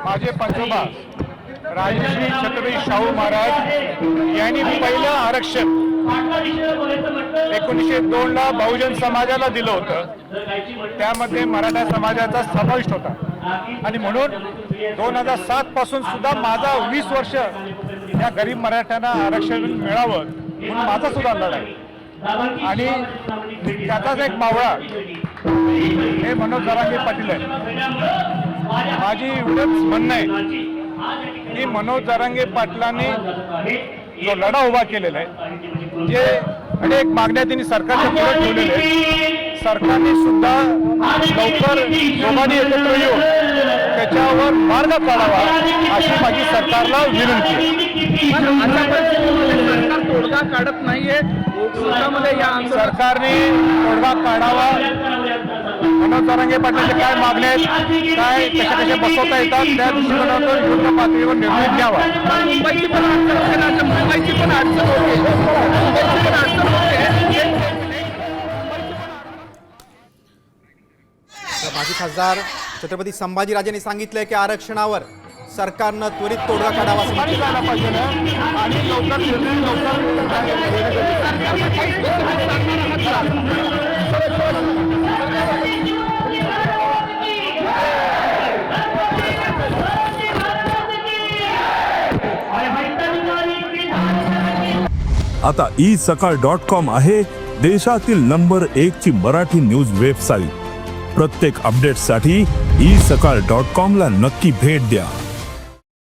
माझे पंजोबा राजश्री छत्रपती शाहू महाराज यांनी पहिलं आरक्षण 1902 ला बहुजन समाजाला दिलं होतं। त्यामध्ये मराठा समाजाचा समावेश होता आणि म्हणून 2007 पासून सुद्धा माझा 20 वर्ष या गरीब मराठ्यांना आरक्षण मिळावं म्हणून माझा सुद्धा लढा आहे। आणि त्याचाच एक मावळा हे मनोज जरांगे पाटील आहे। माझी एवढंच म्हणणं आहे की मनोज जरांगे पाटलांनी जो लढा उभा केलेला आहे, जे अनेक मागण्या त्यांनी सरकारच्या पुढे ठेवलेल्या आहेत, सरकारने सुद्धा लवकर दोघांनी एकत्र येऊन त्याच्यावर मार्ग काढावा अशी माझी सरकारला विनंती आहे। सरकार तोडगा काढत नाहीये, सरकारने तोडगा काढावा। मनोज जरांगे पाटलांचे काय मागण्या आहेत, काय कशा कशा बसवता येतात, त्या दृष्टिकोनातून योग्य पातळीवर निर्णय घ्यावा। मुंबईची पण अडचण होते। माजी खासदार छत्रपती संभाजीराजेंनी सांगितलंय की आरक्षणावर सरकारनं त्वरित तोडगा काढावा असं म्हटलं पाहिजे आणि आता isakal.com आहे देशातील नंबर 1 ची मराठी न्यूज वेबसाईट। प्रत्येक अपडेटसाठी isakal.com ला नक्की भेट द्या।